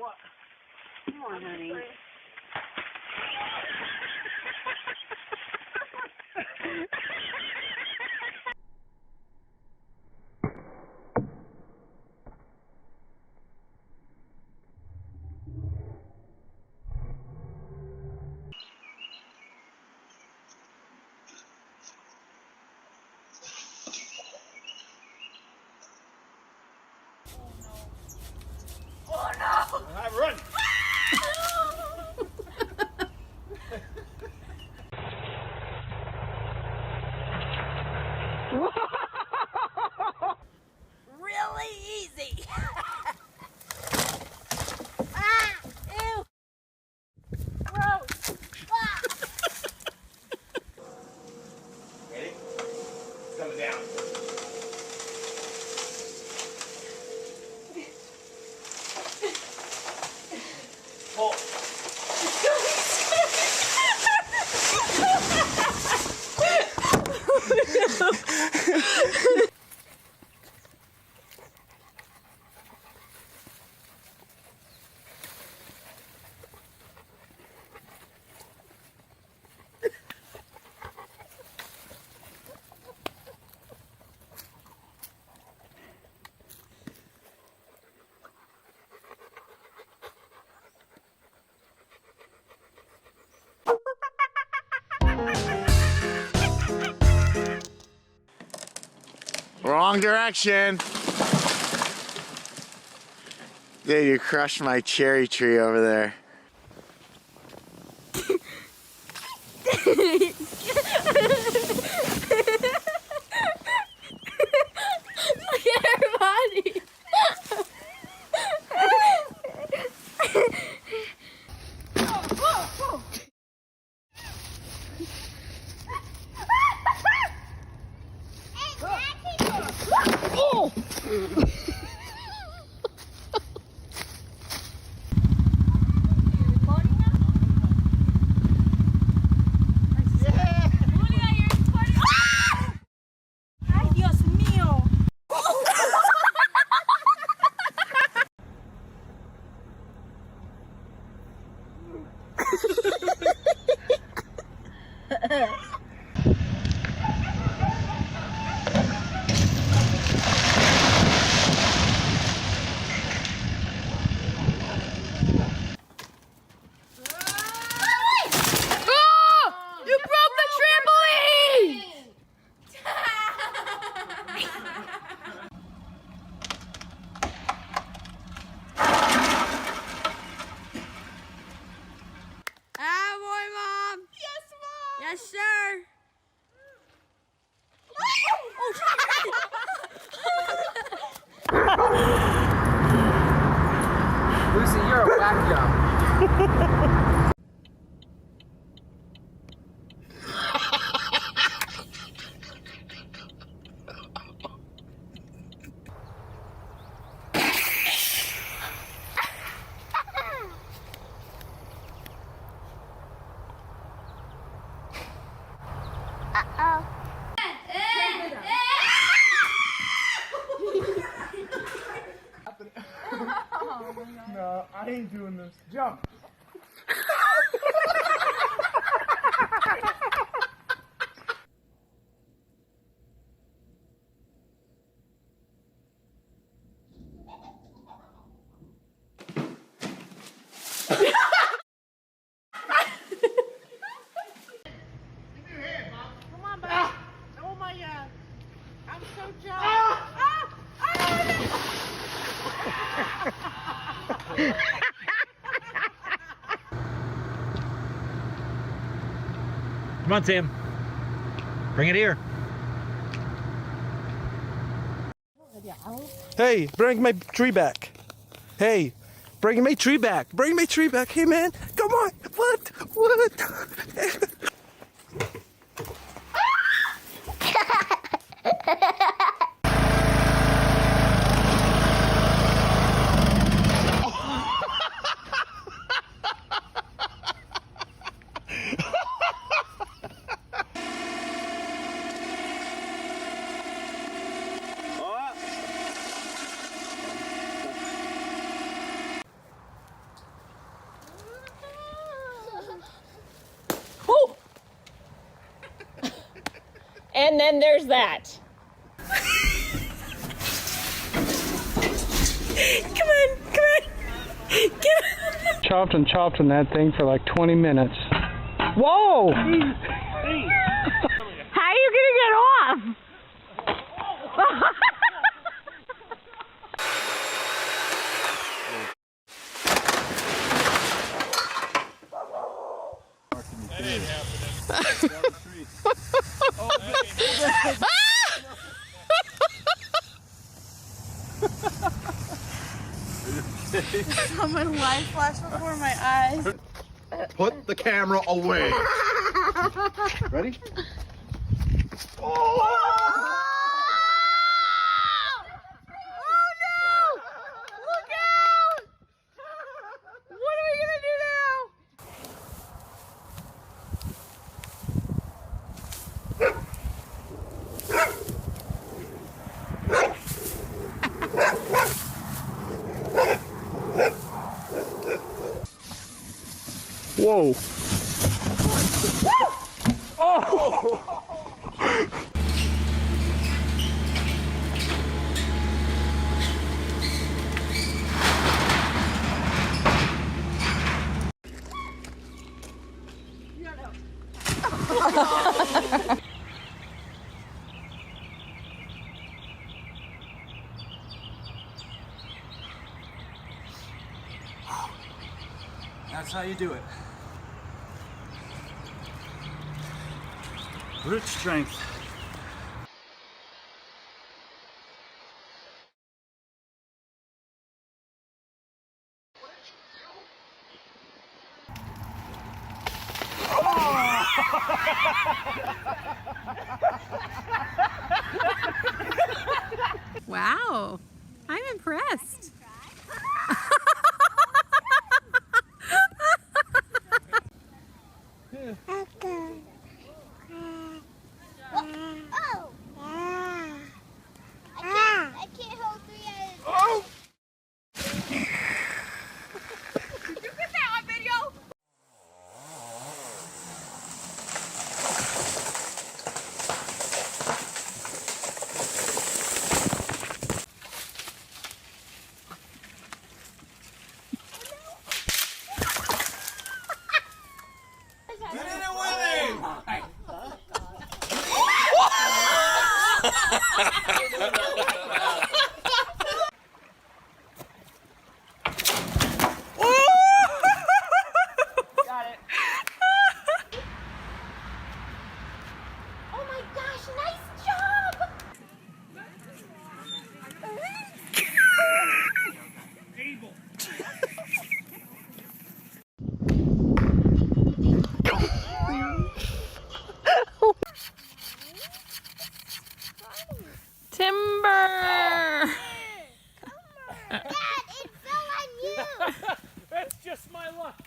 Come on, honey. Oh no! Alright, run! Really easy. Ah! Ew! Gross! Ah! Ready? It's coming down. Pull. Wrong direction. Dude, you crushed my cherry tree over there. Look at her body. Ay, Dios mío. You broke the trampoline! Ah, boy, Mom! Yes, Mom! Yes, sir! Lucy, you're a whack job. No, I ain't doing this. Jump. Come on, buddy. Oh my God. I'm so jealous. Come on, Sam. Bring it here. Hey, bring my tree back. Hey, bring my tree back. Bring my tree back. Hey, man, come on. What? And then there's that. Come on, come on. Come on. Chopped on that thing for like 20 minutes. Whoa! How are you gonna get off? My life flashed before my eyes. Put the camera away. Ready? Whoa! That's how you do it. Brute strength. Wow, I'm impressed. I can't hold 3 eyes. Oh my gosh, nice job! Timber! Dad, it fell on you! That's just my luck.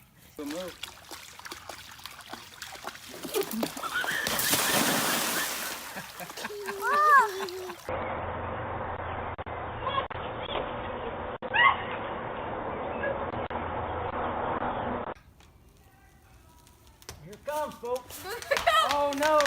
Here it comes, folks. Oh no!